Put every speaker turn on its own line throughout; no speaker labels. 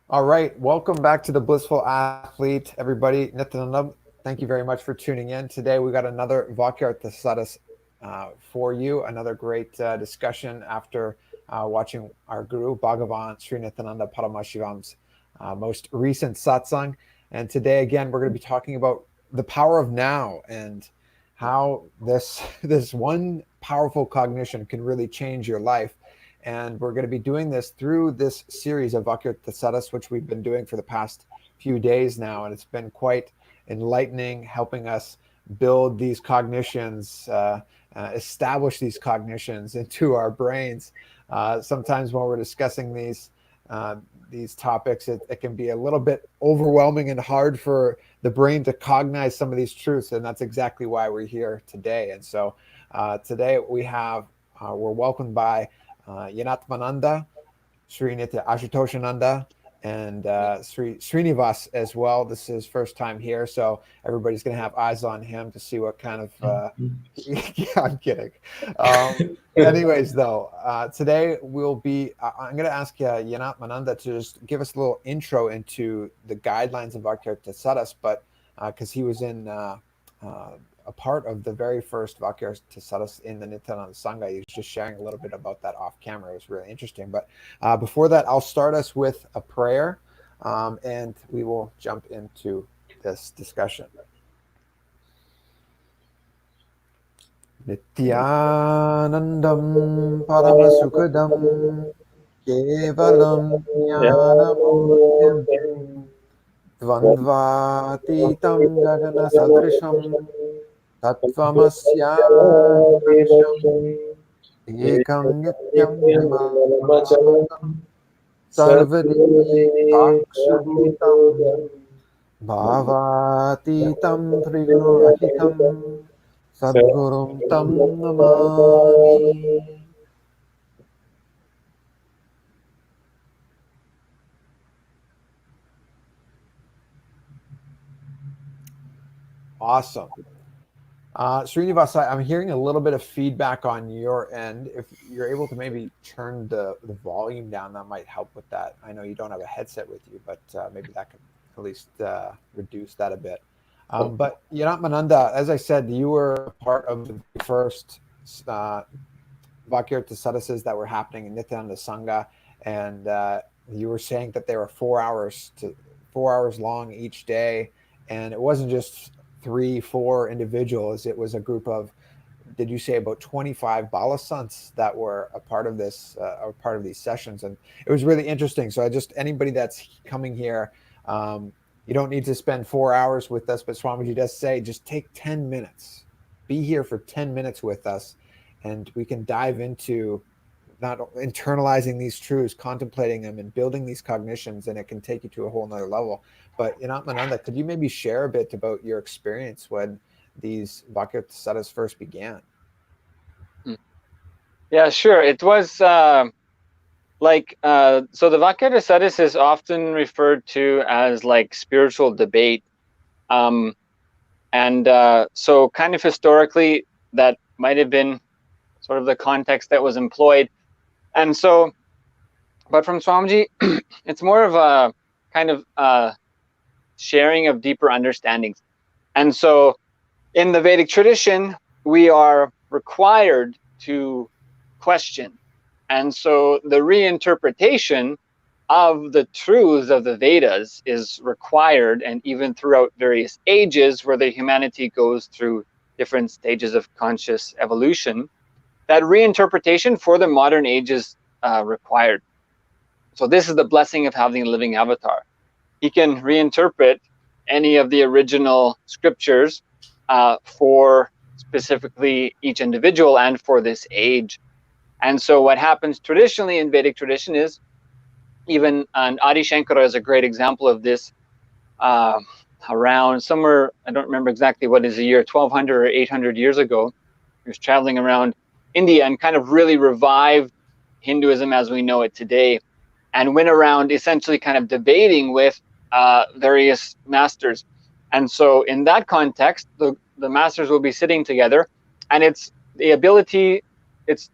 All right, welcome back to the Blissful Athlete, everybody. Nithyananda, thank you very much for tuning in. Today we got another Vakyartha Sadhas for you, another great discussion after watching our Guru Bhagavan Sri Nithyananda Paramashivam's most recent satsang. And today again we're going to be talking about the power of now and how this one powerful cognition can really change your life. And we're going to be doing this through this series of Vakyartha Sadhas, which we've been doing for the past few days now. And it's been quite enlightening, helping us build these cognitions, establish these cognitions into our brains. Sometimes when we're discussing these topics, it can be a little bit overwhelming and hard for the brain to cognize some of these truths. And that's exactly why we're here today. And so today we're welcomed by Yanatmananda, Sri Nitya Ashutoshananda, and Sri Srinivas as well. This is his first time here, so everybody's going to have eyes on him to see what kind of. Yeah, I'm kidding. Anyways, though, today I'm going to ask Yanatmananda to just give us a little intro into the guidelines of Vakyartha Sadhas, but because he was in a part of the very first Vakyartha Sadhas in the Nithyananda Sangha. He was just sharing a little bit about that off camera. It was really interesting. But before that, I'll start us with a prayer, and we will jump into this discussion. Nithyanandam Paramasukadam Kevalam Jnanamurtym Dvandvatitam Gagana Sadrisham Tattvamasyanisham Ekam Nityam Vimalamakam Sarvadi Bhakshabhutam Bhavatitam Trigurahitam Sadgurum Tam Namami. Awesome. Srinivas, I'm hearing a little bit of feedback on your end. If you're able to maybe turn the volume down, that might help with that. I know you don't have a headset with you, but maybe that could at least reduce that a bit. But Mananda, as I said, you were part of the first Vakyartha Sadhases that were happening in Nithyananda Sangha, and you were saying that they were 4 hours long each day, and it wasn't just 3-4 individuals. It was a group of, did you say about 25 balasants that were a part of this, or part of these sessions? And it was really interesting. So anybody that's coming here, you don't need to spend 4 hours with us, but Swamiji does say, just take 10 minutes, be here for 10 minutes with us, and we can dive into not internalizing these truths, contemplating them, and building these cognitions, and it can take you to a whole nother level. But Mananda, could you maybe share a bit about your experience when these Vakyartha Sadhas first began?
Yeah, sure. It was so the Vakyartha Sadhas is often referred to as like spiritual debate. So kind of historically, that might have been sort of the context that was employed. And so, but from Swamiji, it's more of a kind of sharing of deeper understandings. And so in the Vedic tradition, we are required to question. And so the reinterpretation of the truths of the Vedas is required, and even throughout various ages where the humanity goes through different stages of conscious evolution, that reinterpretation for the modern age is required. So this is the blessing of having a living avatar. He can reinterpret any of the original scriptures for specifically each individual and for this age. And so what happens traditionally in Vedic tradition is, even Adi Shankara is a great example of this, around somewhere, I don't remember exactly what is the year, 1200 or 800 years ago. He was traveling around India and kind of really revived Hinduism as we know it today, and went around essentially kind of debating with various masters. And so in that context, the masters will be sitting together, and it's the ability, it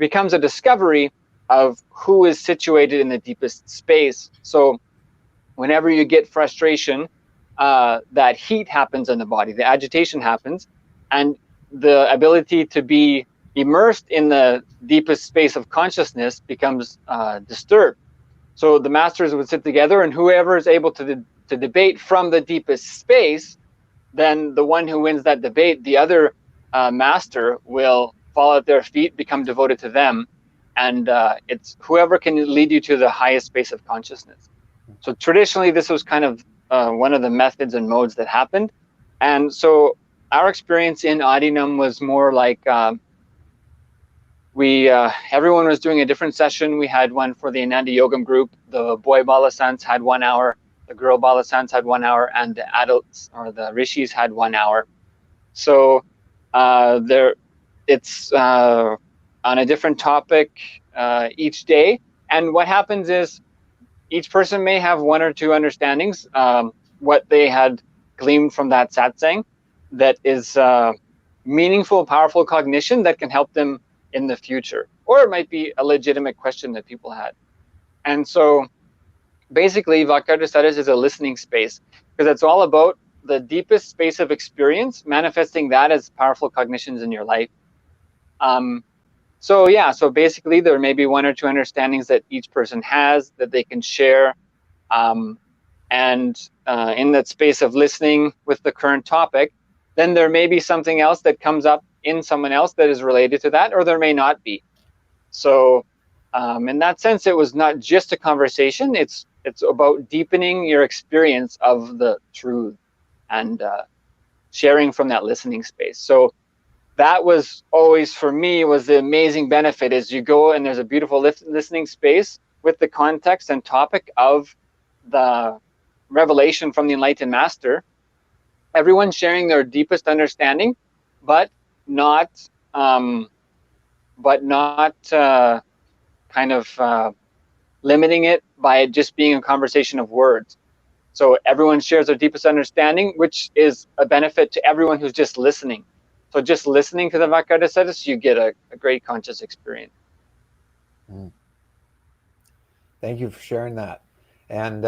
becomes a discovery of who is situated in the deepest space. So whenever you get frustration, that heat happens in the body, the agitation happens, and the ability to be immersed in the deepest space of consciousness becomes disturbed. So the masters would sit together, and whoever is able to debate from the deepest space, then the one who wins that debate, the other master, will fall at their feet, become devoted to them, and it's whoever can lead you to the highest space of consciousness. So traditionally, this was kind of one of the methods and modes that happened. And so our experience in Adinam was more like everyone was doing a different session. We had one for the Ananda Yogam group. The boy Balasants had 1 hour, the girl Balasants had 1 hour, and the adults or the rishis had 1 hour. So it's on a different topic each day. And what happens is each person may have 1 or 2 understandings, what they had gleaned from that satsang, that is meaningful, powerful cognition that can help them in the future. Or it might be a legitimate question that people had. And so basically, Vakyartha Sadhas is a listening space, because it's all about the deepest space of experience, manifesting that as powerful cognitions in your life. So basically there may be 1 or 2 understandings that each person has that they can share. And in that space of listening with the current topic, then there may be something else that comes up in someone else that is related to that, or there may not be. So in that sense, it was not just a conversation. It's about deepening your experience of the truth and sharing from that listening space. So that was always, for me, was the amazing benefit, is you go and there's a beautiful listening space with the context and topic of the revelation from the enlightened master. Everyone's sharing their deepest understanding, but not limiting it by it just being a conversation of words. So everyone shares their deepest understanding, which is a benefit to everyone who's just listening. So just listening to the Vakyartha Sadhas, you get a great conscious experience.
Thank you for sharing that. And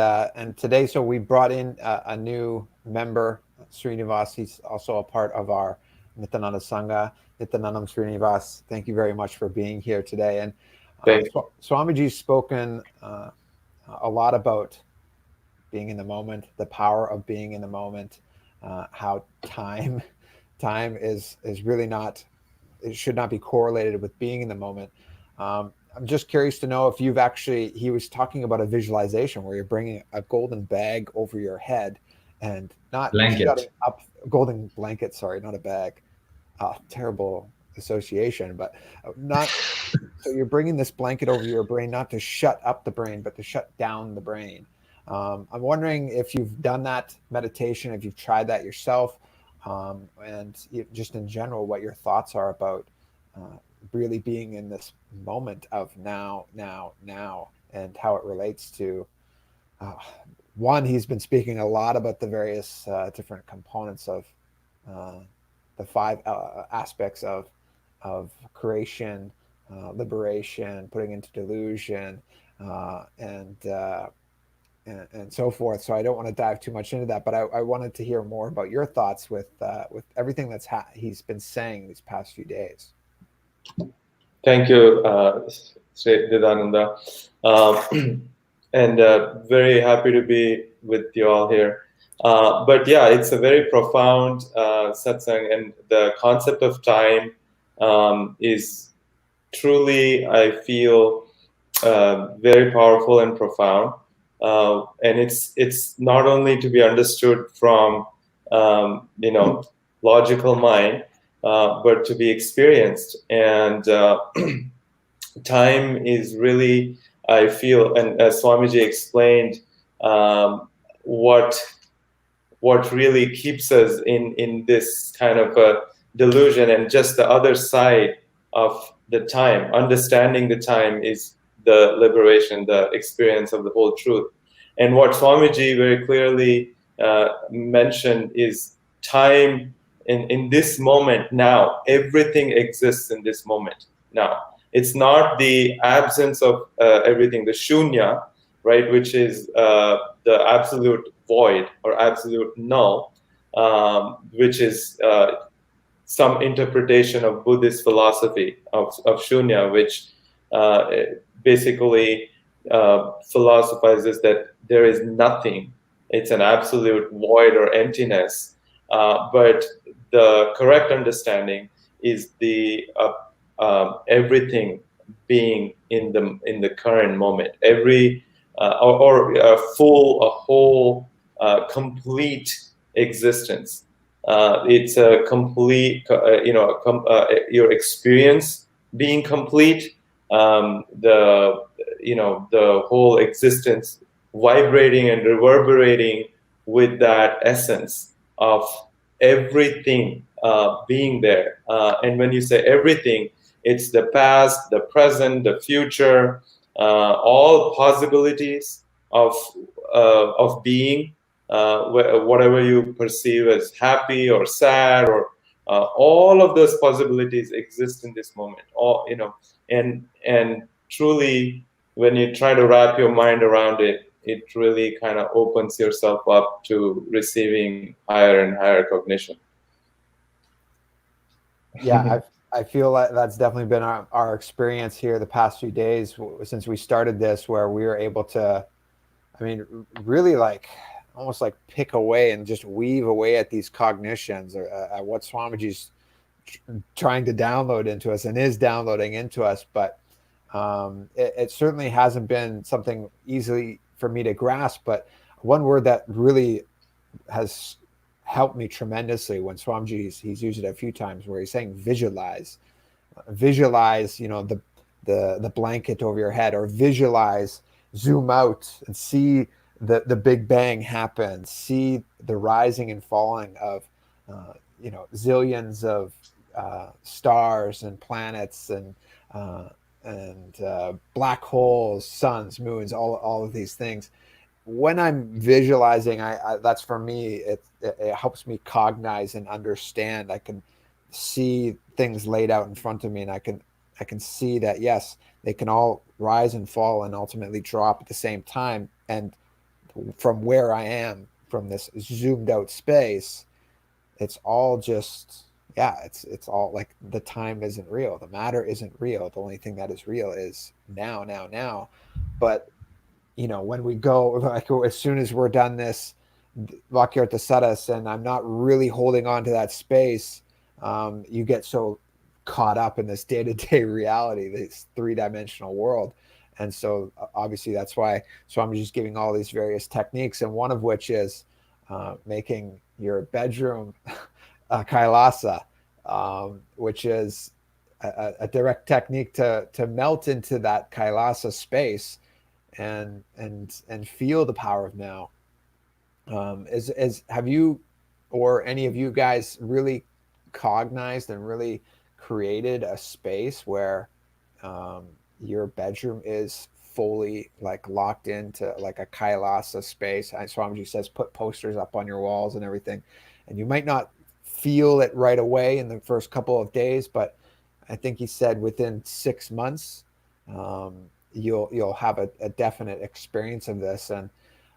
today, so we brought in a new member, Srinivas. He's also a part of our Nithyananda Sangha. Nithyanandam Srinivas, thank you very much for being here today. And Swamiji's spoken a lot about being in the moment, the power of being in the moment, how time is really not, it should not be correlated with being in the moment. I'm just curious to know if you've actually, he was talking about a visualization where you're bringing a golden bag over your head and not shutting up, golden blanket, sorry, not a bag. Terrible association, but not, so you're bringing this blanket over your brain, not to shut up the brain, but to shut down the brain. I'm wondering if you've done that meditation, if you've tried that yourself, and just in general, what your thoughts are about really being in this moment of now, and how it relates to one, he's been speaking a lot about the various different components of the 5 aspects of creation, liberation, putting into delusion, and so forth. So I don't want to dive too much into that, but I wanted to hear more about your thoughts with everything that's he's been saying these past few days.
Thank you, Sri Nithyananda, and very happy to be with you all here. But yeah, it's a very profound satsang, and the concept of time is truly, I feel, very powerful and profound. And it's not only to be understood from logical mind, but to be experienced. And time is really, I feel, and as Swamiji explained, what really keeps us in this kind of a delusion, and just the other side of the time, understanding the time, is the liberation, the experience of the whole truth. And what Swamiji very clearly mentioned is time in this moment now. Everything exists in this moment now. It's not the absence of everything, the shunya, right, which is the absolute void or absolute null, which is some interpretation of Buddhist philosophy of shunya, which basically philosophizes that there is nothing. It's an absolute void or emptiness. But the correct understanding is the everything being in the current moment. Every or a whole, complete existence. It's a complete, your experience being complete. The whole existence vibrating and reverberating with that essence of everything being there. And when you say everything, it's the past, the present, the future, all possibilities of being, whatever you perceive as happy or sad, or all of those possibilities exist in this moment. And truly, when you try to wrap your mind around it, it really kind of opens yourself up to receiving higher and higher cognition.
Yeah, I feel like that's definitely been our experience here the past few days since we started this, where we were able to, I mean, really like almost like pick away and just weave away at these cognitions, or at what Swamiji's trying to download into us and is downloading into us. But it certainly hasn't been something easily for me to grasp. But one word that really has helped me tremendously, when Swamiji, he's used it a few times, where he's saying visualize, the blanket over your head, or visualize, zoom out and see the Big Bang happen, see the rising and falling of zillions of stars and planets and black holes, suns, moons, all of these things. When I'm visualizing, I that's for me, it helps me cognize and understand. I can see things laid out in front of me, and I can see that, yes, they can all rise and fall and ultimately drop at the same time. And from where I am, from this zoomed out space, it's all just, it's all like the time isn't real, the matter isn't real. The only thing that is real is now. But when we go, like, as soon as we're done this Vakyartha Sadhas, and I'm not really holding on to that space, you get so caught up in this day-to-day reality, this three-dimensional world. And so obviously that's why Swamiji's giving all these various techniques, and one of which is making your bedroom kailasa, which is a direct technique to melt into that kailasa space and feel the power of now. Have you, or any of you guys, really cognized and really created a space where your bedroom is fully like locked into like a kailasa space? Swamiji says put posters up on your walls and everything, and you might not feel it right away in the first couple of days, but I think he said within 6 months you'll have a definite experience of this. And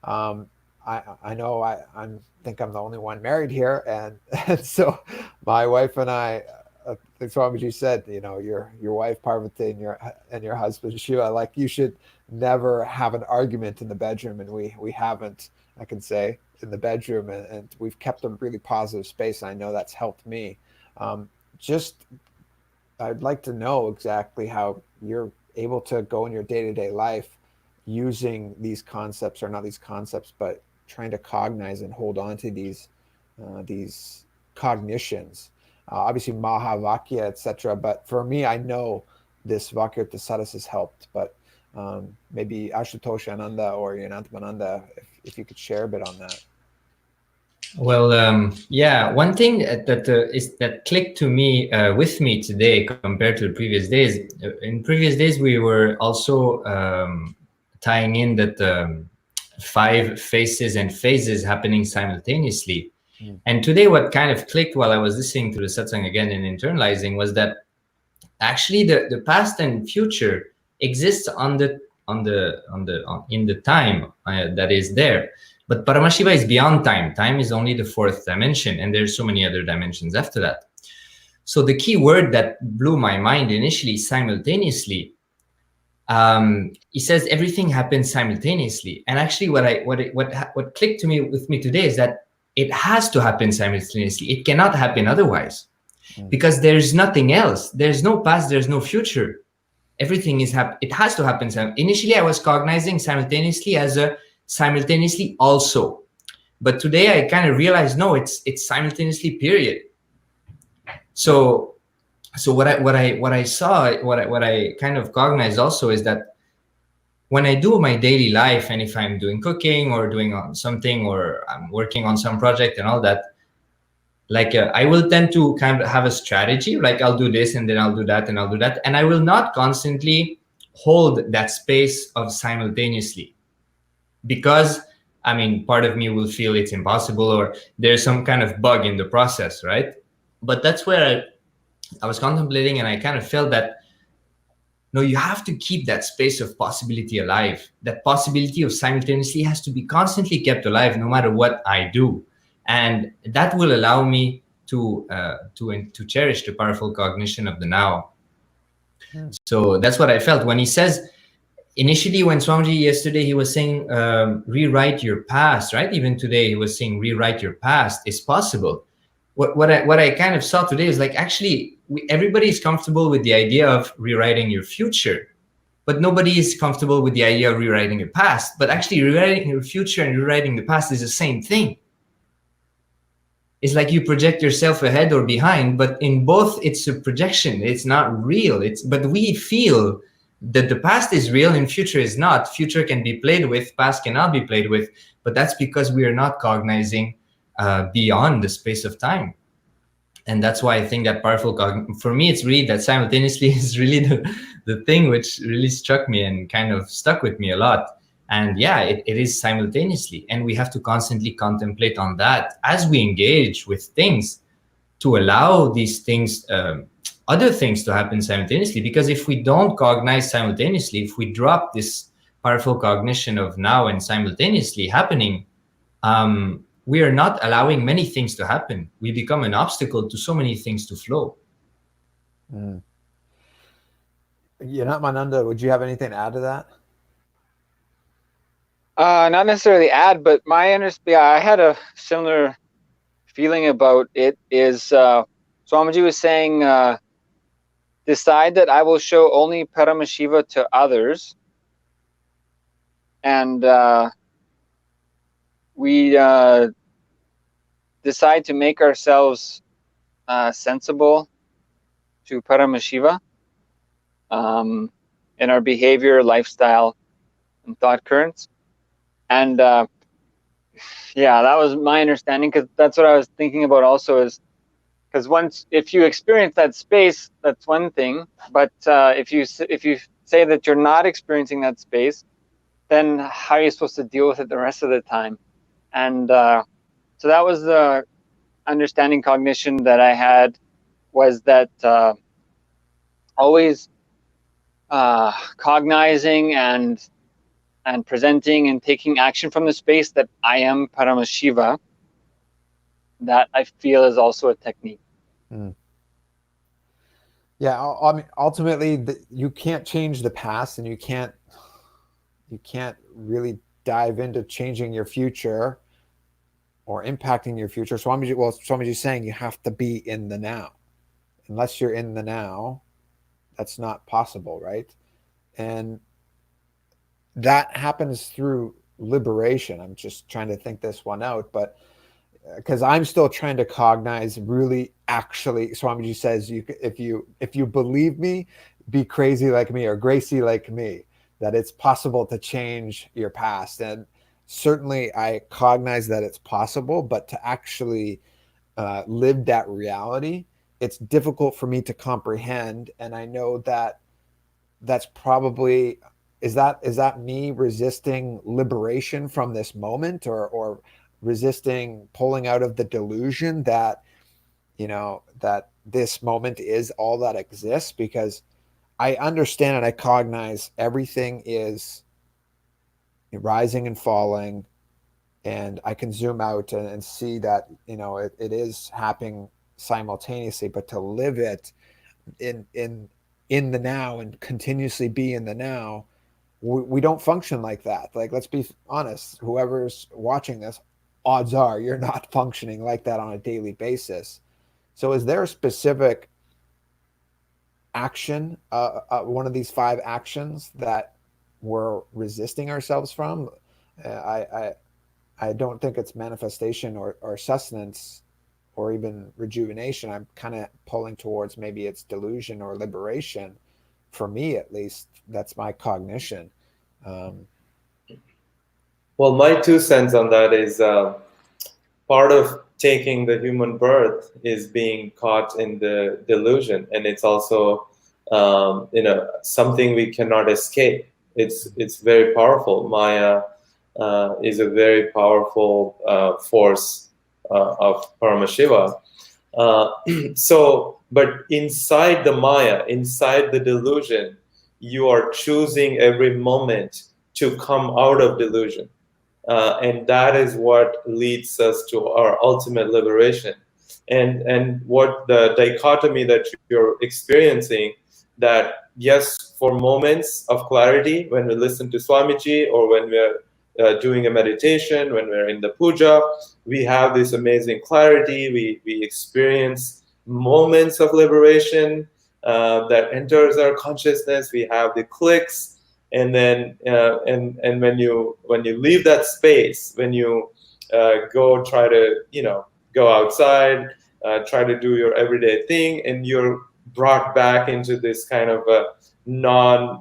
I know I think I'm the only one married here, and so my wife and I think Swamiji said, your wife Parvati and your husband Shiva, like, you should never have an argument in the bedroom, and we haven't, I can say, in the bedroom, and we've kept a really positive space, and I know that's helped me. I'd like to know exactly how you're able to go in your day-to-day life using these concepts, or not these concepts, but trying to cognize and hold on to these cognitions. Obviously Mahavakya, etc. But for me, I know this Vakyartha Sadhas has helped. But maybe Ashutosh Ananda or Yanantamananda, if you could share a bit on that.
Well, one thing that clicked to me with me today compared to the previous days. In previous days, we were also tying in that 5 faces and phases happening simultaneously. And today, what kind of clicked while I was listening to the satsang again and internalizing was that actually the past and future exists in the time that is there. But Paramashiva is beyond time. Time is only the fourth dimension, and there's so many other dimensions after that. So the key word that blew my mind initially, simultaneously, he says everything happens simultaneously. And actually what clicked to me with me today is that it has to happen simultaneously. It cannot happen otherwise, because there's nothing else. There's no past, there's no future. Everything is it has to happen. Initially, I was cognizing simultaneously as a simultaneously also. But today I kind of realized, no, it's simultaneously, period. So what I saw, what I kind of cognized also is that when I do my daily life, and if I'm doing cooking or doing something, or I'm working on some project and all that, like I will tend to kind of have a strategy, like I'll do this and then I'll do that and I'll do that. And I will not constantly hold that space of simultaneously, because I mean, part of me will feel it's impossible, or there's some kind of bug in the process, right? But that's where I was contemplating, and I kind of felt that, no, you have to keep that space of possibility alive. That possibility of simultaneously has to be constantly kept alive, no matter what I do. And that will allow me to cherish the powerful cognition of the now. So that's what I felt when he says, initially when Swamiji yesterday, he was saying, rewrite your past, right? Even today, he was saying, rewrite your past is possible. What I kind of saw today is like, actually, everybody is comfortable with the idea of rewriting your future, but nobody is comfortable with the idea of rewriting your past. But actually, rewriting your future and rewriting the past is the same thing. It's like you project yourself ahead or behind, but in both, it's a projection. It's not real. But we feel that the past is real and future is not. Future can be played with, past cannot be played with, but that's because we are not cognizing beyond the space of time. And that's why I think that powerful for me, it's really that simultaneously is really the thing which really struck me and kind of stuck with me a lot. And yeah, it is simultaneously. And we have to constantly contemplate on that as we engage with things, to allow these things, other things to happen simultaneously. Because if we don't cognize simultaneously, if we drop this powerful cognition of now and simultaneously happening, we are not allowing many things to happen. We become an obstacle to so many things to flow.
Mananda, would you have anything to add to that?
Not necessarily add, but I had a similar feeling about it. Is Swamiji was saying, decide that I will show only Paramashiva to others, and we decide to make ourselves sensible to Paramashiva in our behavior, lifestyle, and thought currents. And yeah, that was my understanding, because that's what I was thinking about also, is because if you experience that space, that's one thing, but if you say that you're not experiencing that space, then how are you supposed to deal with it the rest of the time? And so that was the understanding cognition that I had, was that always cognizing and presenting and taking action from the space that I am Paramashiva, that I feel is also a technique.
Yeah, I mean, ultimately, you can't change the past, and you can't really dive into changing your future or impacting your future. Swamiji's saying you have to be in the now. Unless you're in the now, that's not possible, right? And that happens through liberation. I'm just trying to think this one out, but because I'm still trying to cognize, really, actually, Swamiji says, if you believe me, be crazy like me, or Gracie like me, that it's possible to change your past. And certainly I cognize that it's possible, but to actually live that reality, it's difficult for me to comprehend. And I know that that's probably, is that me resisting liberation from this moment, or resisting pulling out of the delusion that that this moment is all that exists, because I understand and I cognize everything is rising and falling, and I can zoom out and see that, it is happening simultaneously, but to live it in the now and continuously be in the now, we don't function like that. Like, let's be honest, whoever's watching this, odds are you're not functioning like that on a daily basis. So is there a specific action, one of these 5 actions that we're resisting ourselves from? I don't think it's manifestation or sustenance or even rejuvenation. I'm kind of pulling towards maybe it's delusion or liberation. For me, at least, that's my cognition.
Well, my 2 cents on that is part of taking the human birth is being caught in the delusion, and it's also something we cannot escape. It's very powerful. Maya is a very powerful force of Paramashiva. But inside the Maya, inside the delusion, you are choosing every moment to come out of delusion. And that is what leads us to our ultimate liberation. And what the dichotomy that you're experiencing, that yes, for moments of clarity, when we listen to Swamiji, or when we're doing a meditation, when we're in the puja, we have this amazing clarity. We experience moments of liberation that enters our consciousness. We have the clicks, and then and when you leave that space, when you go try to go outside, try to do your everyday thing, and you're brought back into this kind of a non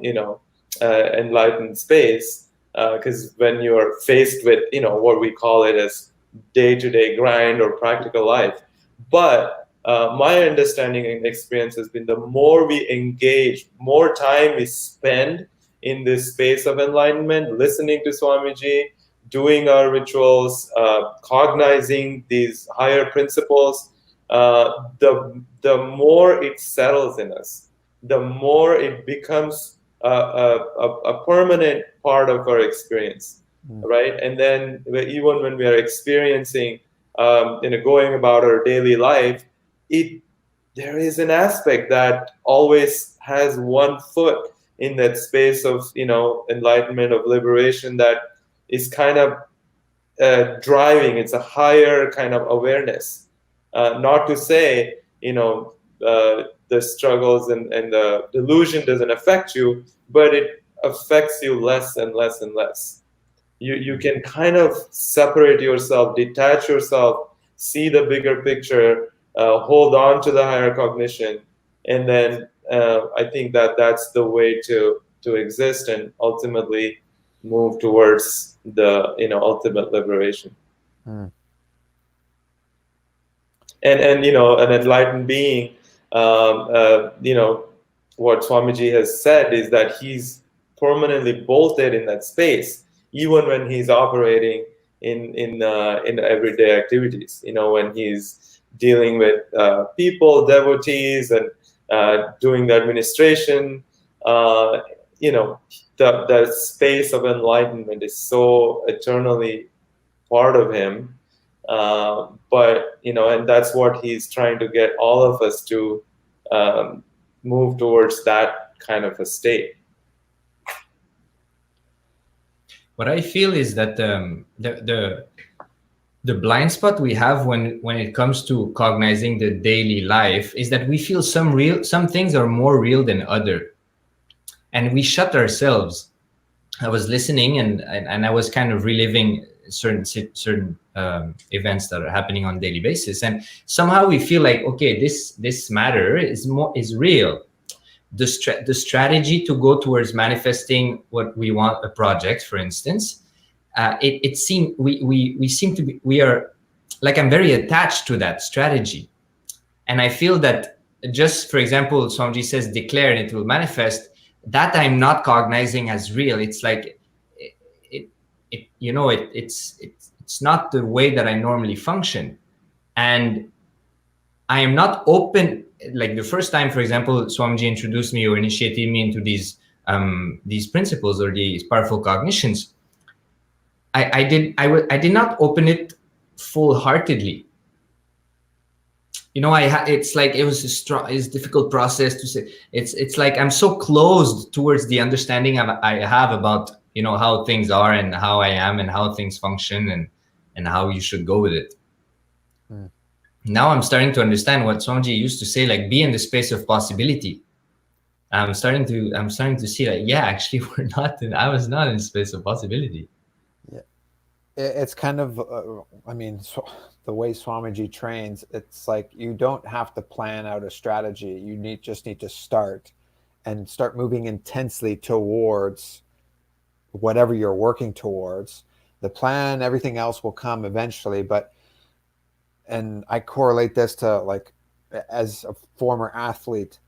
enlightened space. Because when you're faced with what we call it as day-to-day grind or practical life, but my understanding and experience has been the more we engage, more time we spend in this space of enlightenment, listening to Swamiji, doing our rituals, cognizing these higher principles, the more it settles in us, the more it becomes a permanent part of our experience, right? And then even when we are experiencing, going about our daily life, there is an aspect that always has one foot in that space of enlightenment, of liberation, that is kind of driving. It's a higher kind of awareness. Not to say the struggles and the delusion doesn't affect you, but it affects you less and less and less. You can kind of separate yourself, detach yourself, see the bigger picture, hold on to the higher cognition, and then I think that's the way to exist and ultimately move towards the ultimate liberation. And an enlightened being, what Swamiji has said is that he's permanently bolted in that space, even when he's operating in everyday activities. When he's dealing with people, devotees, and doing the administration, the space of enlightenment is so eternally part of him. But and that's what he's trying to get all of us to move towards, that kind of a state.
What I feel is that the blind spot we have when it comes to cognizing the daily life is that we feel some things are more real than other, and we shut ourselves. I was listening and I was kind of reliving certain events that are happening on a daily basis, and somehow we feel like, okay, this matter is real. The strategy to go towards manifesting what we want, a project, for instance, it seems we seem to be, we are like, I'm very attached to that strategy, and I feel that, just for example, Swamiji says declare and it will manifest. That I'm not cognizing as real. It's like it's not the way that I normally function, and I am not open. Like the first time, for example, Swamiji introduced me or initiated me into these principles or these powerful cognitions. I did not open it full-heartedly. You know, it's like it was it's a difficult process to say. It's like I'm so closed towards the understanding I have about, you know, how things are and how I am and how things function and how you should go with it. Now I'm starting to understand what Swamiji used to say, like, be in the space of possibility. I'm starting to see, like, yeah, actually I was not in the space of possibility.
Yeah, it's kind of, I mean, the way Swamiji trains, it's like you don't have to plan out a strategy. You just need to start moving intensely towards whatever you're working towards. The plan, everything else will come eventually, and I correlate this to, like, as a former athlete,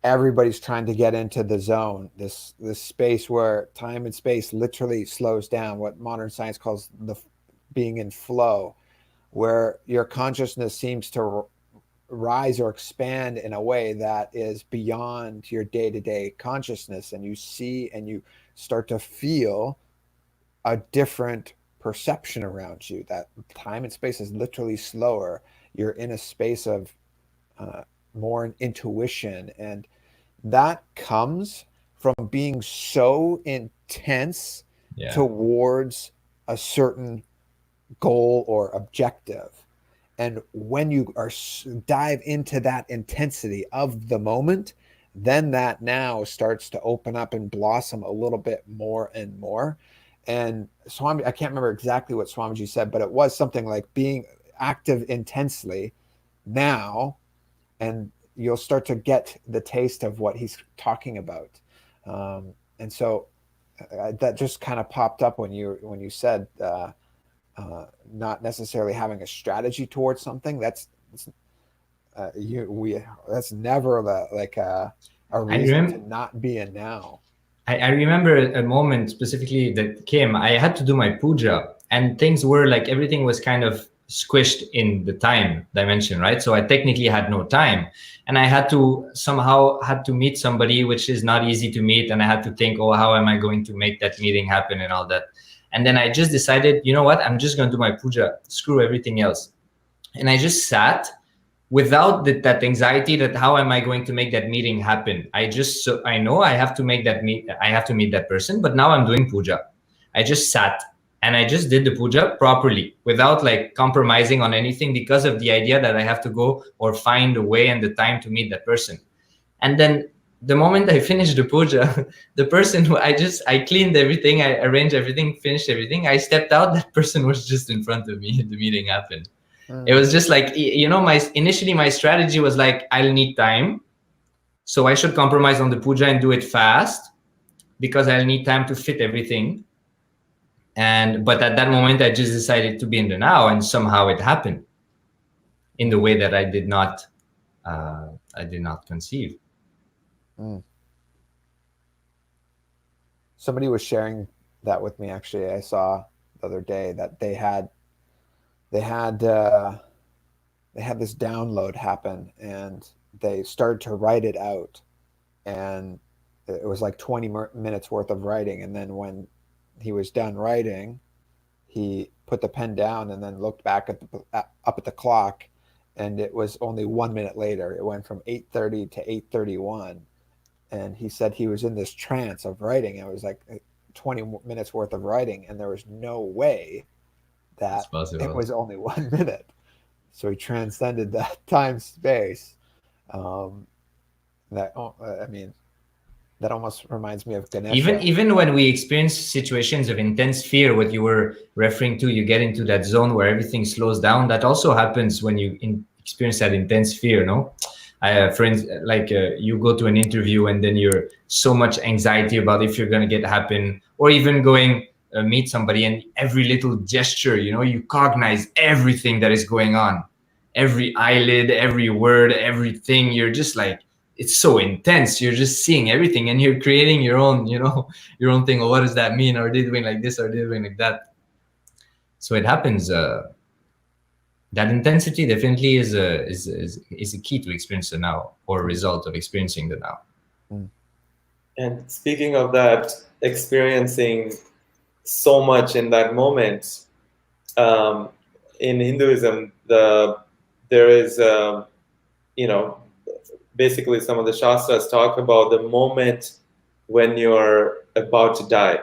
everybody's trying to get into the zone, this space where time and space literally slows down, what modern science calls the being in flow, where your consciousness seems to rise or expand in a way that is beyond your day-to-day consciousness, and you see and you start to feel a different perception around you, that time and space is literally slower. You're in a space of more intuition, and that comes from being so intense towards a certain goal or objective. And when you dive into that intensity of the moment, then that now starts to open up and blossom a little bit more and more. And Swami, I can't remember exactly what Swamiji said, but it was something like being active intensely now, and you'll start to get the taste of what he's talking about. And so that just kind of popped up when you said not necessarily having a strategy towards something. That's never like a reason to not be in now.
I remember a moment specifically that came. I had to do my puja, and things were like, everything was kind of squished in the time dimension, right? So I technically had no time, and I had to meet somebody, which is not easy to meet, and I had to think, oh, how am I going to make that meeting happen and all that. And then I just decided, you know what, I'm just going to do my puja, screw everything else. And I just sat without that anxiety that how am I going to make that meeting happen. I know I have to meet that person, but now I'm doing puja. I just sat and I just did the puja properly without like compromising on anything, because of the idea that I have to go or find a way and the time to meet that person. And then the moment I finished the puja, the person who I cleaned everything, I arranged everything, finished everything, I stepped out, that person was just in front of me and the meeting happened. It was just like, you know, initially my strategy was like, I'll need time, so I should compromise on the puja and do it fast because I'll need time to fit everything. But at that moment, I just decided to be in the now, and somehow it happened in the way that I did not conceive.
Somebody was sharing that with me. Actually, I saw the other day that they had this download happen, and they started to write it out, and it was like 20 minutes worth of writing. And then when he was done writing, he put the pen down and then looked back up at the clock, and it was only 1 minute later. It went from 8:30 to 8:31, and he said he was in this trance of writing. It was like 20 minutes worth of writing, and there was no way that it was only 1 minute. So he transcended that time space. That almost reminds me of Ganesha.
Even when we experience situations of intense fear, what you were referring to, you get into that zone where everything slows down. That also happens when you experience that intense fear, no? For instance, like you go to an interview and then you're so much anxiety about if you're going to get happen, or even going meet somebody, and every little gesture, you know, you cognize everything that is going on, every eyelid, every word, everything. You're just like, it's so intense. You're just seeing everything, and you're creating your own, you know, your own thing. Oh, what does that mean? Are they doing like this? Are they doing like that? So it happens that intensity definitely is a key to experience the now, or a result of experiencing the now.
And speaking of that, experiencing so much in that moment, in Hinduism, there is, basically some of the Shastras talk about the moment when you're about to die.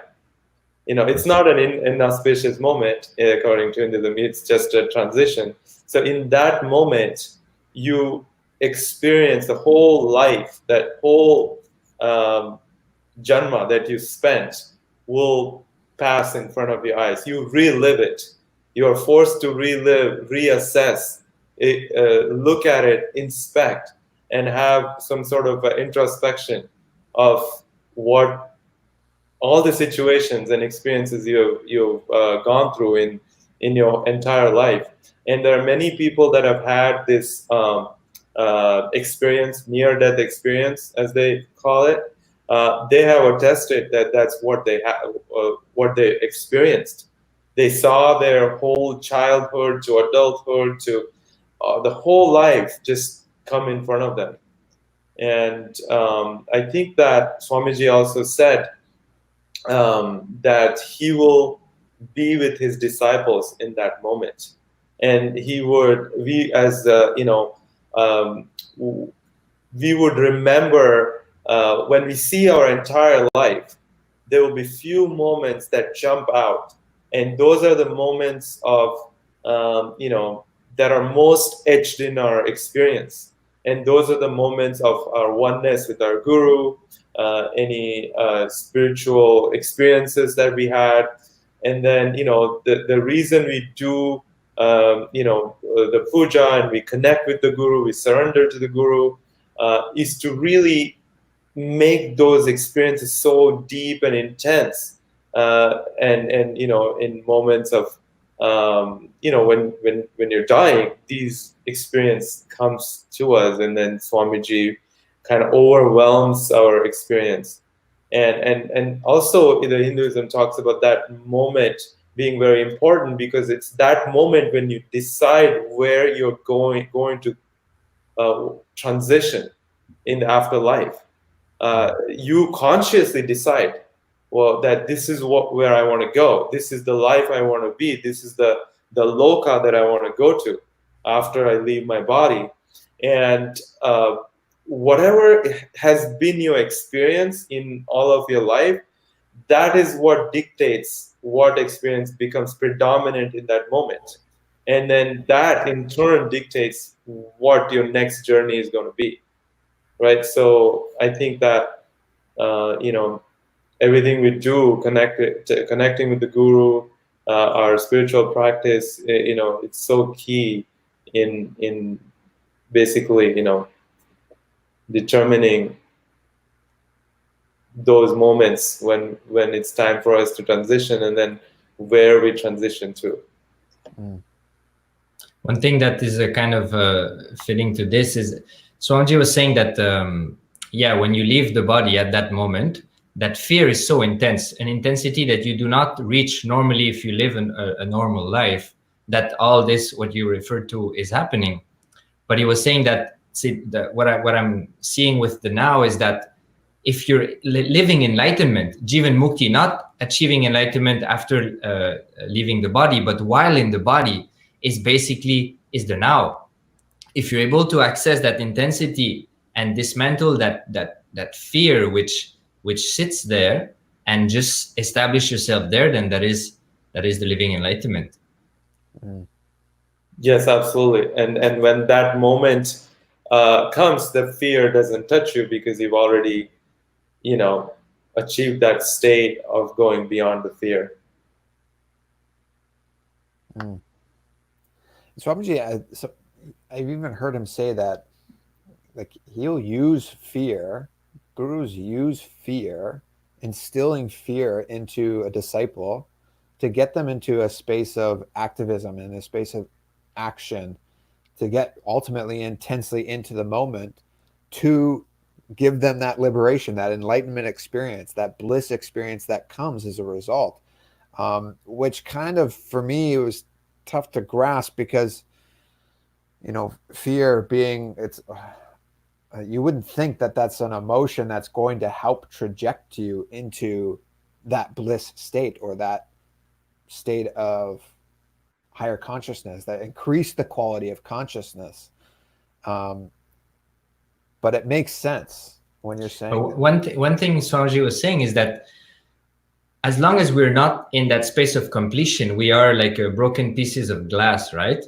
It's not an inauspicious moment, according to Hinduism. It's just a transition. So in that moment, you experience the whole life, that whole janma that you spent will pass in front of your eyes. You relive it. You are forced to relive, reassess, look at it, inspect, and have some sort of introspection of what all the situations and experiences you've gone through in your entire life. And there are many people that have had this experience, near-death experience, as they call it. They have attested that that's what they experienced. They saw their whole childhood to adulthood to the whole life just come in front of them. And I think that Swamiji also said that he will be with his disciples in that moment, and we would remember when we see our entire life, there will be few moments that jump out, and those are the moments of that are most etched in our experience. And those are the moments of our oneness with our guru, any spiritual experiences that we had. And then, the reason we do, the puja and we connect with the guru, we surrender to the guru, is to really make those experiences so deep and intense. And in moments of, when you're dying, these experience comes to us, and then Swamiji kind of overwhelms our experience. And also the Hinduism talks about that moment being very important, because it's that moment when you decide where you're going to transition in the afterlife. You consciously decide, well, that this is where I want to go. This is the life I want to be. This is the loka that I want to go to after I leave my body. And whatever has been your experience in all of your life, that is what dictates what experience becomes predominant in that moment. And then that in turn dictates what your next journey is going to be, right? So I think that, everything we do, connecting with the guru, our spiritual practice, it's so key in basically, determining those moments when it's time for us to transition, and then where we transition to.
One thing that is a kind of fitting to this is Swamiji was saying that when you leave the body at that moment, that fear is so intense, an intensity that you do not reach normally if you live a normal life, that all this, what you referred to, is happening. But he was saying that, what I'm seeing with the now is that if you're living enlightenment, Jivan Mukti, not achieving enlightenment after leaving the body, but while in the body, is the now. If you're able to access that intensity and dismantle that fear which sits there, and just establish yourself there, then that is the living enlightenment.
Yes, absolutely. And when that moment comes, the fear doesn't touch you, because you've already, achieved that state of going beyond the fear.
Swamiji, I've even heard him say that, like, he'll use fear, gurus use fear, instilling fear into a disciple to get them into a space of activism and a space of action, to get ultimately intensely into the moment, to give them that liberation, that enlightenment experience, that bliss experience that comes as a result, which kind of, for me, it was tough to grasp, because fear being you wouldn't think that that's an emotion that's going to help traject you into that bliss state, or that state of higher consciousness, that increase the quality of consciousness. But it makes sense when you're saying
one thing Swamiji was saying is that as long as we're not in that space of completion, we are like broken pieces of glass, right?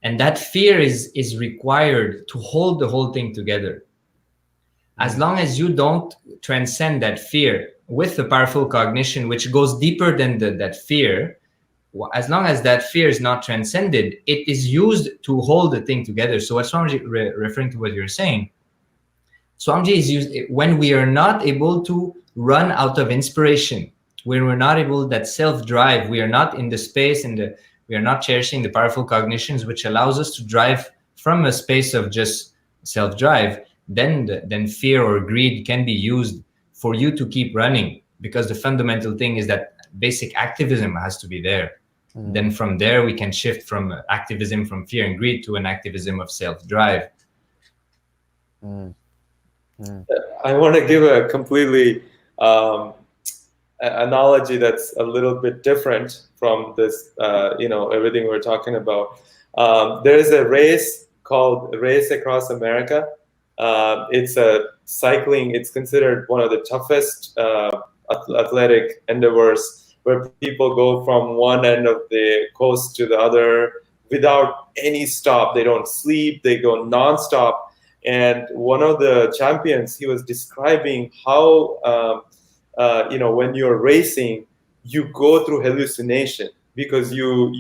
And that fear is required to hold the whole thing together. As long as you don't transcend that fear with the powerful cognition, which goes deeper than that fear, as long as that fear is not transcended, it is used to hold the thing together. So what Swamiji, referring to what you're saying, Swamiji is used when we are not able to run out of inspiration, when we're not able, that self-drive, we are not in the space and we are not cherishing the powerful cognitions, which allows us to drive from a space of just self-drive, then fear or greed can be used for you to keep running, because the fundamental thing is that basic activism has to be there. Then from there, we can shift from activism from fear and greed to an activism of self-drive.
I want to give a completely analogy that's a little bit different from this, everything we're talking about. There is a race called Race Across America. It's a cycling. It's considered one of the toughest athletic endeavors, where people go from one end of the coast to the other without any stop. They don't sleep. They go nonstop. And one of the champions, he was describing how, when you're racing, you go through hallucination because you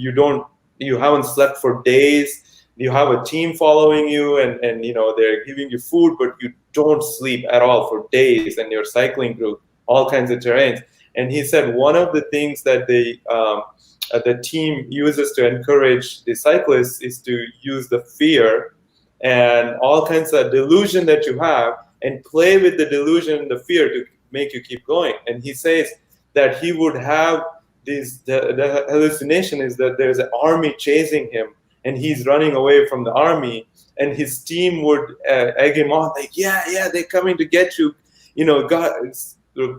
haven't slept for days. You have a team following you, and they're giving you food, but you don't sleep at all for days, and you're cycling through all kinds of terrains. And he said one of the things that the team uses to encourage the cyclists is to use the fear and all kinds of delusion that you have, and play with the delusion and the fear to make you keep going. And he says that he would have the hallucination is that there's an army chasing him, and he's running away from the army, and his team would egg him on, like, yeah, they're coming to get you,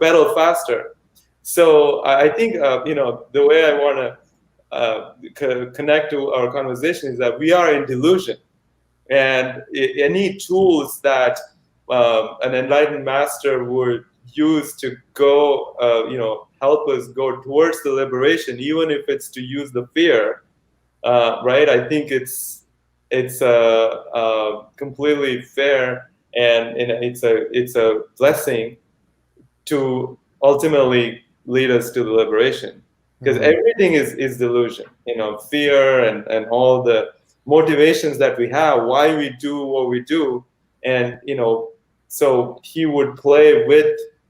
pedal faster. So I think, the way I want to connect to our conversation is that we are in delusion. And any tools that an enlightened master would use to go, help us go towards the liberation, even if it's to use the fear, right? I think it's completely fair, and it's a blessing to ultimately lead us to the liberation, because everything is delusion. Fear and all the motivations that we have, why we do what we do, and so he would play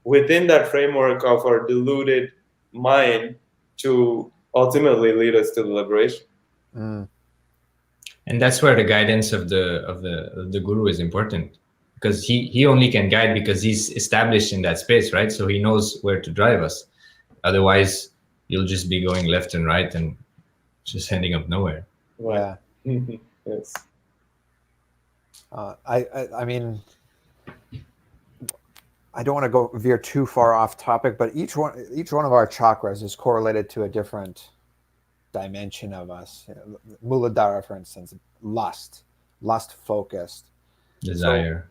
within that framework of our deluded mind to ultimately lead us to the liberation.
And that's where the guidance of the guru is important, because he only can guide because he's established in that space, right? So he knows where to drive us. Otherwise, you'll just be going left and right and just ending up nowhere.
Yeah.
Yes.
I mean, I don't want to go veer too far off topic, but each one of our chakras is correlated to a different dimension of us. Muladhara, for instance, lust focused,
desire,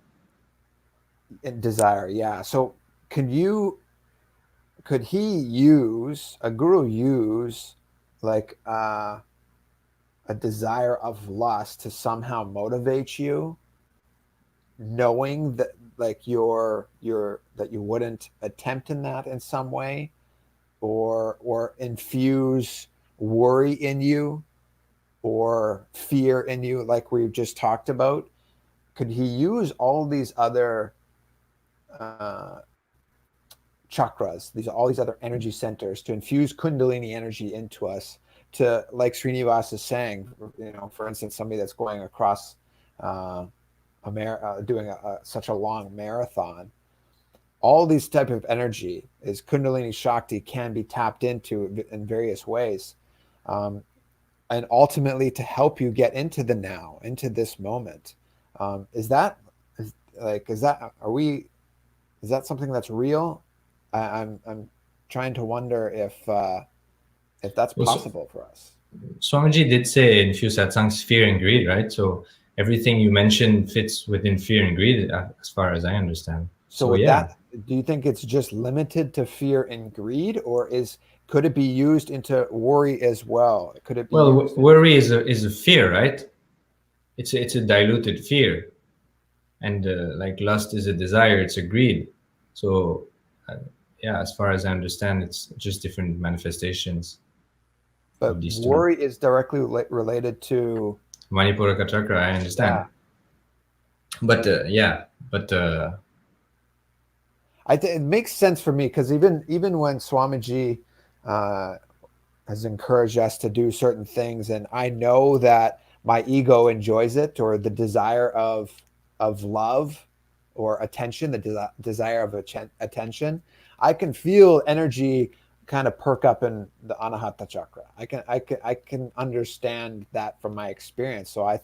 yeah. So could a guru use like a desire of lust to somehow motivate you, knowing that like that you wouldn't attempt in that in some way, or infuse worry in you or fear in you, like we've just talked about? Could he use all these other chakras, all these other energy centers, to infuse Kundalini energy into us, to, like Srinivas is saying, for instance, somebody that's going across doing such a long marathon, all these type of energy is Kundalini Shakti, can be tapped into in various ways. and ultimately to help you get into the now, into this moment. Is that something that's real? I'm trying to wonder if that's possible for us.
Swamiji did say in few satsangs, fear and greed, right? So everything you mentioned fits within fear and greed, as far as I understand.
So with that, do you think it's just limited to fear and greed, or could it be used into worry as well? Could it be?
Well, worry is a fear, right? It's a diluted fear, and like lust is a desire, it's a greed. So yeah, as far as I understand, it's just different manifestations.
But worry is directly related to
Manipuraka chakra, I understand. But
it makes sense for me, because even when Swamiji has encouraged us to do certain things, and I know that my ego enjoys it, or the desire of love or attention, the desire of attention, I can feel energy kind of perk up in the Anahata chakra. I can understand that from my experience. So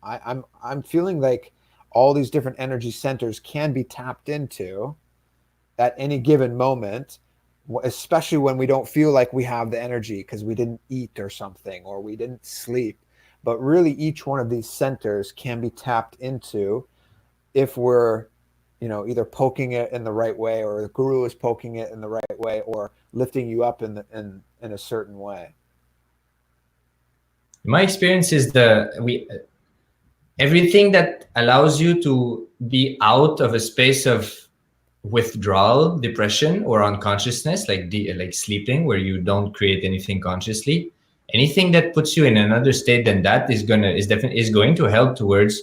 I'm feeling like all these different energy centers can be tapped into at any given moment, especially when we don't feel like we have the energy because we didn't eat or something, or we didn't sleep. But really, each one of these centers can be tapped into if we're, either poking it in the right way, or the guru is poking it in the right way, or lifting you up in a certain way.
My experience is everything that allows you to be out of a space of withdrawal, depression, or unconsciousness, like sleeping, where you don't create anything consciously. Anything that puts you in another state than that is going to help towards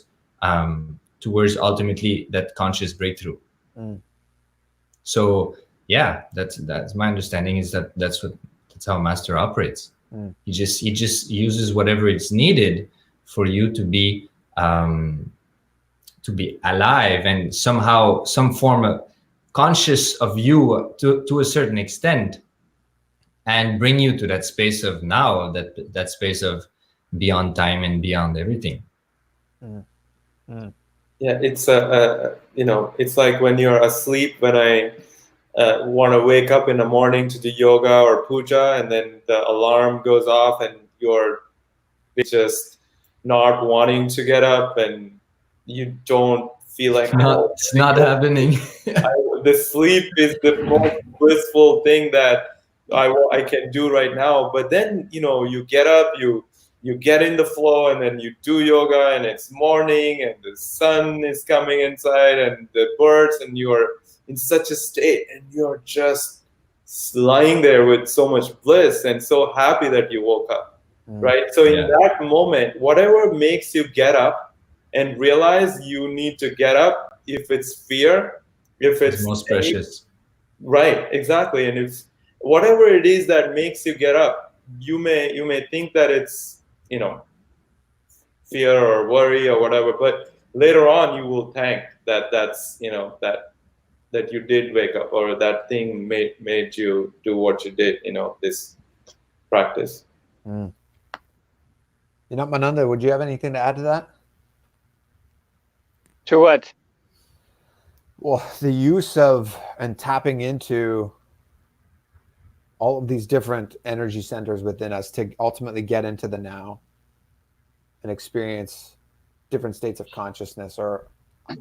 ultimately that conscious breakthrough. So yeah, that's my understanding, is that's how Master operates. He just uses whatever is needed for you to be alive, and somehow some form of conscious of you to a certain extent, and bring you to that space of now, that space of beyond time and beyond everything.
Yeah, it's it's like when you're asleep, when I want to wake up in the morning to do yoga or puja, and then the alarm goes off and you're just not wanting to get up, and you don't feel like
it's not happening.
The sleep is the most blissful thing that I can do right now. But then you get up, you get in the flow, and then you do yoga, and it's morning, and the sun is coming inside, and the birds, and you're in such a state, and you're just lying there with so much bliss and so happy that you woke up, right? So in that moment, whatever makes you get up and realize you need to get up, if it's fear, if it's
most precious,
right, exactly, and if whatever it is that makes you get up, you may think that it's fear or worry or whatever, but later on you will thank that's that you did wake up, or that thing made you do what you did, this practice.
Mananda, would you have anything to add to that?
To what?
Well, the use of and tapping into all of these different energy centers within us to ultimately get into the now and experience different states of consciousness, or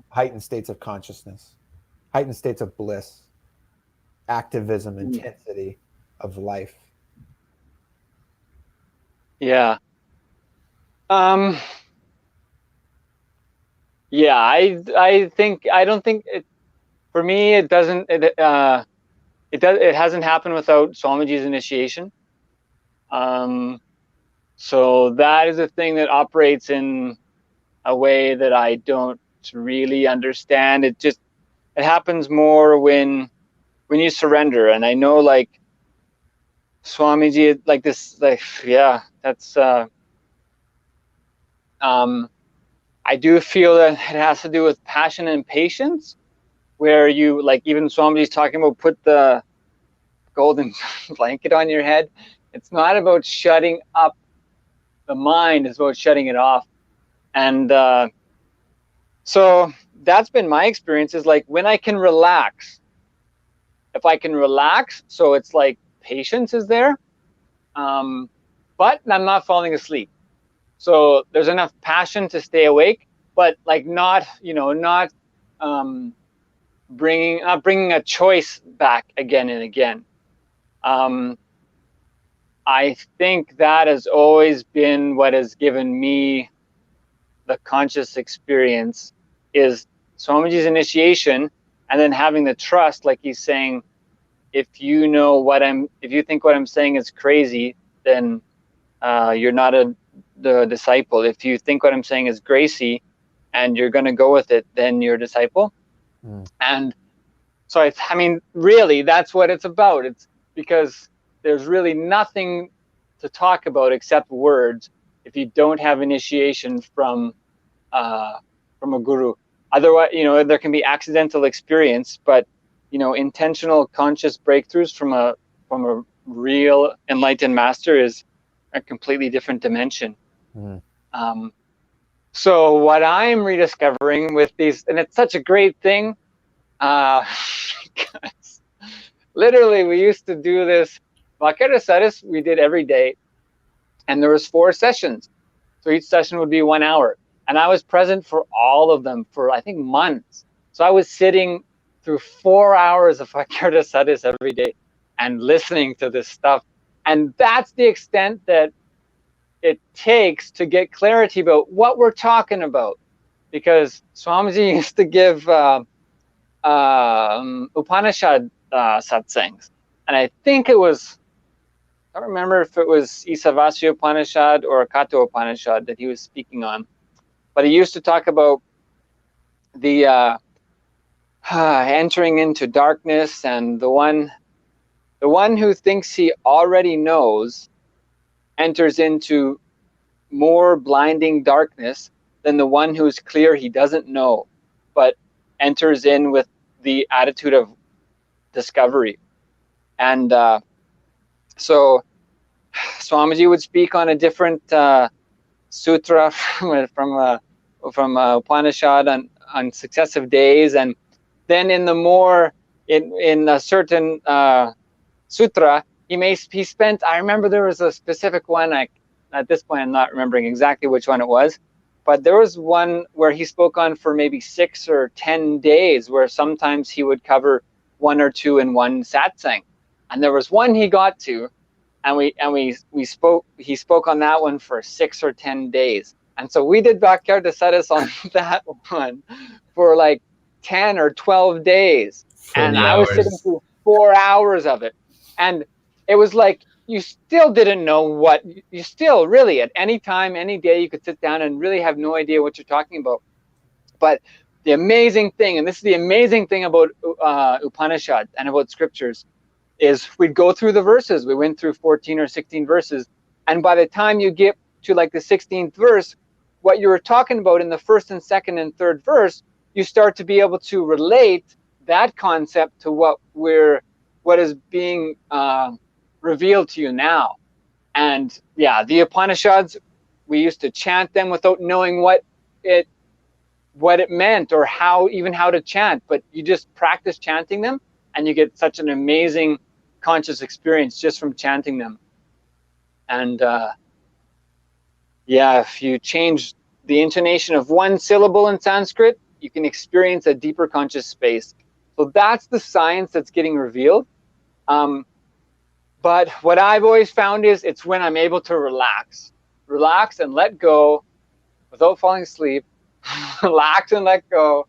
heightened states of consciousness, heightened states of bliss, activism, intensity of life.
Yeah. Yeah, I don't think it, for me, it doesn't, it hasn't happened without Swamiji's initiation. So that is a thing that operates in a way that I don't really understand. It happens more when you surrender. And I know, like, Swamiji, like this, like, yeah, that's, I do feel that it has to do with passion and patience, where you, like, even Swamiji's talking about put the golden blanket on your head. It's not about shutting up the mind is about shutting it off. And so that's been my experience, is like when I can relax, if I can relax, so it's like patience is there, but I'm not falling asleep. So there's enough passion to stay awake, but like not, not bringing a choice back again and again. I think that has always been what has given me the conscious experience, is Swamiji's initiation, and then having the trust, like he's saying, if you think what I'm saying is crazy, then you're not the disciple. If you think what I'm saying is gracie and you're going to go with it, then you're a disciple. And so I mean, really, that's what it's about. It's because there's really nothing to talk about except words if you don't have initiation from a guru. Otherwise, there can be accidental experience, but intentional conscious breakthroughs from a real enlightened master is a completely different dimension. So what I'm rediscovering with these, and it's such a great thing, because literally we used to do this Vakyartha Sadhas, we did every day, and there was 4 sessions. So each session would be 1 hour. And I was present for all of them for, I think, months. So I was sitting through 4 hours of Vakyartha Sadhas every day and listening to this stuff. And that's the extent that it takes to get clarity about what we're talking about. Because Swamiji used to give Upanishad satsangs. And I think it was, I don't remember if it was Isavasya Upanishad or Katha Upanishad that he was speaking on. But he used to talk about the entering into darkness, and the one who thinks he already knows enters into more blinding darkness than the one who's clear he doesn't know, but enters in with the attitude of discovery. And so Swamiji would speak on a different sutra from Upanishad on successive days, and then in the more in a certain sutra, he spent. I remember there was a specific one. At this point, I'm not remembering exactly which one it was, but there was one where he spoke on for maybe 6 or 10 days, where sometimes he would cover 1 or 2 in one satsang, and there was one he got to. He spoke on that one for 6 or 10 days. And so we did Vakyartha Sadhas on that one for like 10 or 12 days. And I was sitting through 4 hours of it. And it was like, you still didn't know you still really, at any time, any day, you could sit down and really have no idea what you're talking about. But the amazing thing, and this is the amazing thing about Upanishad and about scriptures, is we'd go through the verses. We went through 14 or 16 verses. And by the time you get to like the 16th verse, what you were talking about in the first and second and third verse, you start to be able to relate that concept to what is being revealed to you now. And yeah, the Upanishads, we used to chant them without knowing what it meant or how to chant, but you just practice chanting them and you get such an amazing conscious experience just from chanting them. And if you change the intonation of one syllable in Sanskrit, you can experience a deeper conscious space. So that's the science that's getting revealed. But what I've always found is it's when I'm able to relax and let go without falling asleep, relax and let go,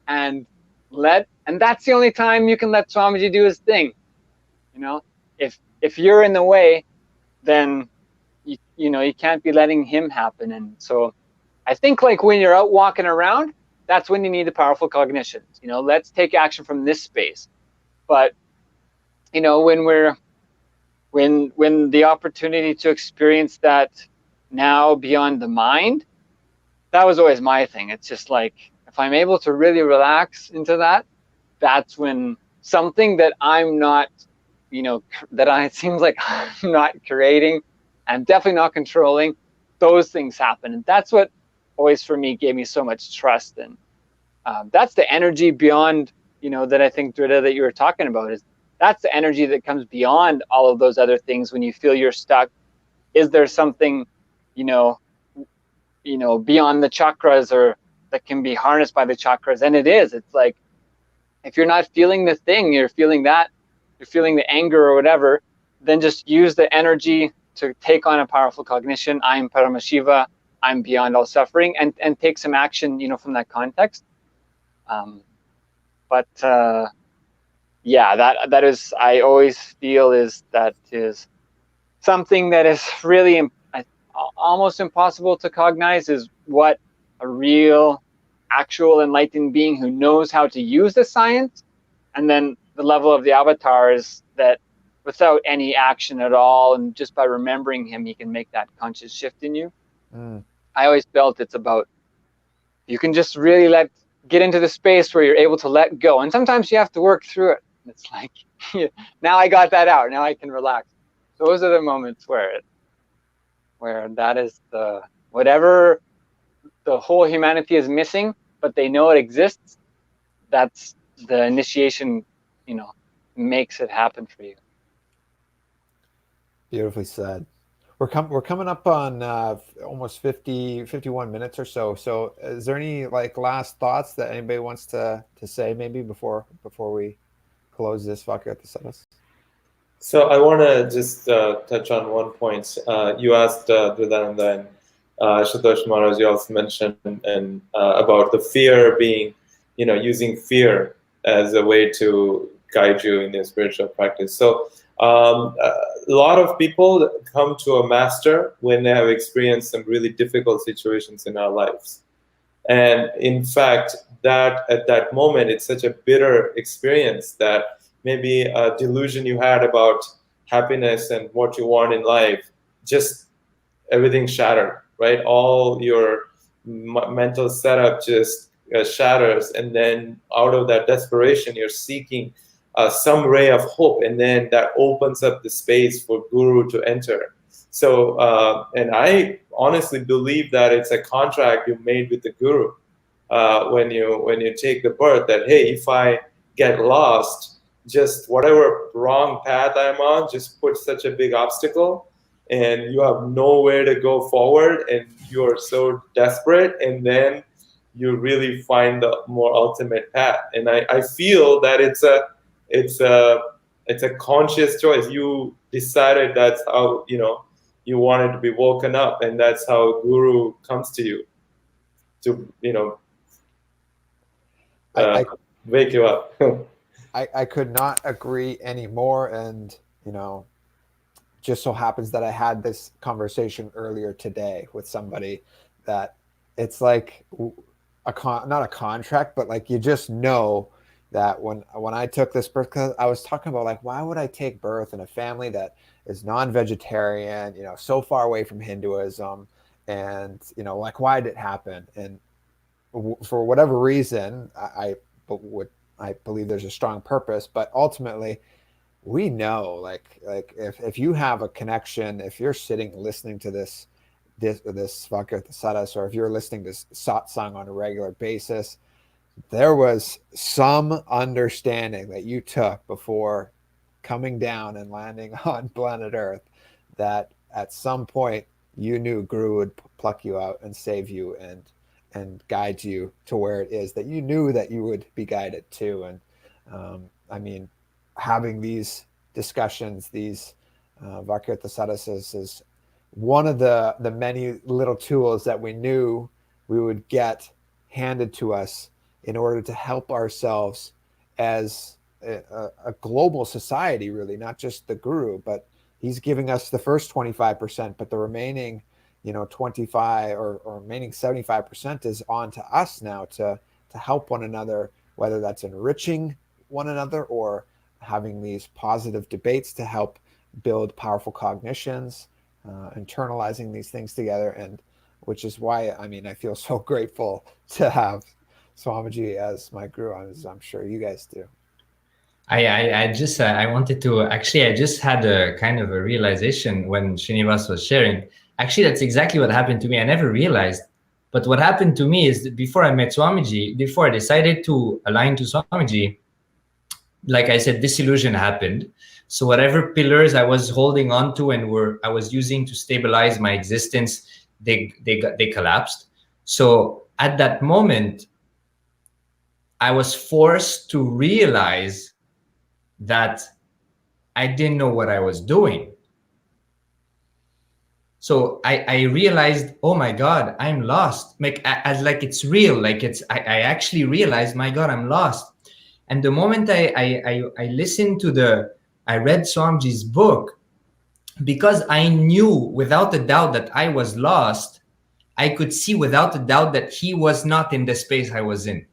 and that's the only time you can let Swamiji do his thing. If you're in the way, then you can't be letting him happen. And so I think like when you're out walking around, that's when you need the powerful cognitions. Let's take action from this space. But when the opportunity to experience that now beyond the mind, that was always my thing. It's just like, if I'm able to really relax into that, that's when something that I'm not, it seems like I'm not creating, I'm definitely not controlling, those things happen. And that's what always for me gave me so much trust. And that's the energy beyond, that I think, Drita, that you were talking about, is that's the energy that comes beyond all of those other things. When you feel you're stuck, is there something, beyond the chakras, or that can be harnessed by the chakras? And it is. It's like, if you're not feeling the thing, you're feeling that, you're feeling the anger or whatever, then just use the energy to take on a powerful cognition. I'm Paramashiva, I'm beyond all suffering, and take some action, from that context. Yeah, that is, I always feel that is something that is really almost impossible to cognize, is what a real, actual enlightened being who knows how to use the science, and then the level of the avatar is that without any action at all, and just by remembering him, he can make that conscious shift in you. I always felt it's about, you can just really get into the space where you're able to let go, and sometimes you have to work through it. It's like, now I got that out, now I can relax. Those are the moments where that is whatever the whole humanity is missing, but they know it exists. That's the initiation, makes it happen for you.
Beautifully said. We're coming up on almost 51 minutes or so. So is there any last thoughts that anybody wants to say maybe before we close this Vakyartha Sadhas?
So I want to just touch on one point. You asked Nithyananda and Shatosh Maharaj, you also mentioned and about the fear being, using fear as a way to guide you in your spiritual practice. So a lot of people come to a master when they have experienced some really difficult situations in our lives. And in fact, that at that moment, it's such a bitter experience that maybe a delusion you had about happiness and what you want in life, just everything shattered, right? All your mental setup just shatters. And then out of that desperation, you're seeking some ray of hope. And then that opens up the space for Guru to enter. So, and I honestly believe that it's a contract you made with the Guru when you take the birth, that, hey, if I get lost, just whatever wrong path I'm on, just put such a big obstacle, and you have nowhere to go forward, and you're so desperate, and then you really find the more ultimate path. And I feel that it's a conscious choice. You decided that's how you wanted to be woken up, and that's how Guru comes to you to wake you up.
I could not agree anymore. And just so happens that I had this conversation earlier today with somebody that it's like not a contract, but you just know that when I took this birth, because I was talking about why would I take birth in a family that is non-vegetarian, so far away from Hinduism, and why did it happen? And for whatever reason, I believe there's a strong purpose, but ultimately we know if you have a connection, if you're sitting listening to this Vakyartha Sadhas, or if you're listening to satsang on a regular basis, there was some understanding that you took before coming down and landing on planet Earth, that at some point you knew Guru would pluck you out and save you and guide you to where it is that you knew that you would be guided to. And I mean, having these discussions, these Vakyartha Sadhas is one of the many little tools that we knew we would get handed to us in order to help ourselves as a global society, really, not just the Guru, but he's giving us the first 25%, but the remaining 25 or remaining 75% is on to us now to help one another, whether that's enriching one another or having these positive debates to help build powerful cognitions, internalizing these things together. And which is why, I feel so grateful to have Swamiji as my Guru, as I'm sure you guys do.
I just had a kind of a realization when Srinivas was sharing. Actually, that's exactly what happened to me. I never realized. But what happened to me is that before I met Swamiji, before I decided to align to Swamiji, like I said, disillusion happened. So whatever pillars I was holding on to and I was using to stabilize my existence, they collapsed. So at that moment, I was forced to realize that I didn't know what I was doing. So I realized, oh my God, I'm lost. Like it's real. Like I actually realized, my God, I'm lost. And the moment I listened to I read Swamiji's book, because I knew without a doubt that I was lost, I could see without a doubt that he was not in the space I was in.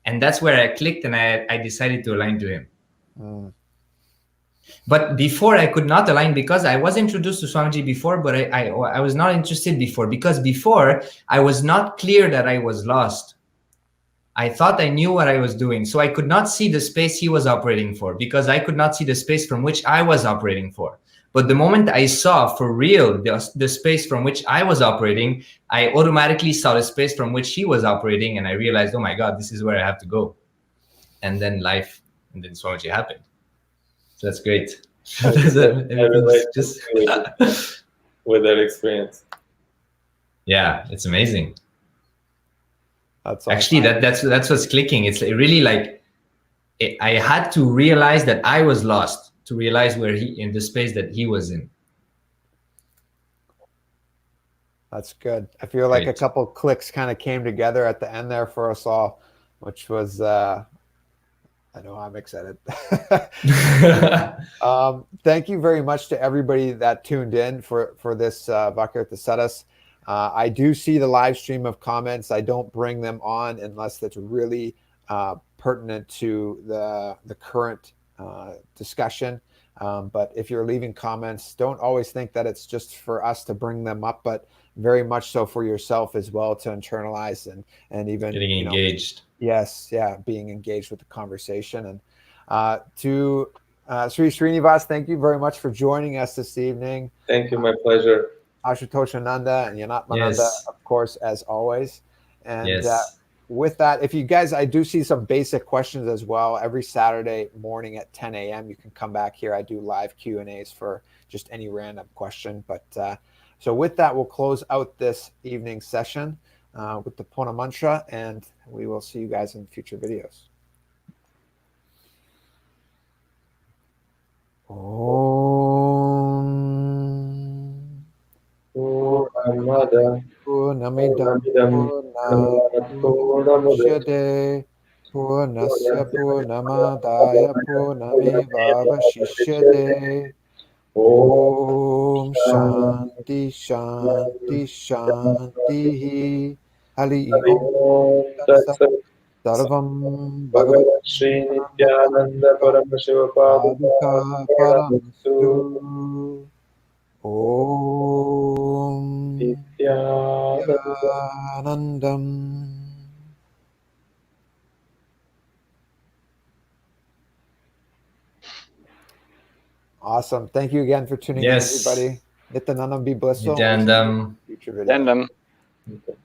And that's where I clicked and I decided to align to him.
Mm.
But before I could not align because I was introduced to Swamiji before, but I was not interested before, because before I was not clear that I was lost. I thought I knew what I was doing. So I could not see the space he was operating for, because I could not see the space from which I was operating for. But the moment I saw for real the space from which I was operating, I automatically saw the space from which he was operating. And I realized, oh my God, this is where I have to go. And then then Swamiji happened. So that's great.
I relate with that experience.
Yeah, it's amazing.
That's
actually that's what's clicking. It's really like I had to realize that I was lost to realize where in the space that he was in.
That's good. I feel like a couple clicks kind of came together at the end there for us all, which was I know I'm excited. Thank you very much to everybody that tuned in for this Vakyartha Sadhas. I do see the live stream of comments. I don't bring them on unless that's really pertinent to the current discussion. But if you're leaving comments, don't always think that it's just for us to bring them up, but very much so for yourself as well to internalize and even
getting engaged.
Yes, yeah, being engaged with the conversation. And to Sri Srinivas, thank you very much for joining us this evening.
Thank you, my pleasure.
Ashutosh and Yanatmananda,
Yes.
of course, as always. And
yes.
With that, if you guys, I do see some basic questions as well. Every Saturday morning at 10 a.m., you can come back here. I do live Q&As for just any random question. But so with that, we'll close out this evening session with the Pona Mantra, and we will see you guys in future videos.
Purnamada
Purnamidam Purnamudachyate Purnasya Purnamadaya Purnamevavashishyate. Om Shanti Shanti Shanti. Hari Om Tatsat. Sarvam Bhagavat
Shri Nithyananda Paramashiva
Paduka Paramastu. Om Nityanandam. Awesome. Thank you again for tuning in, everybody. Nityanandam, be blissful.
Nityanandam.
Future video.
Nityanandam.
Okay.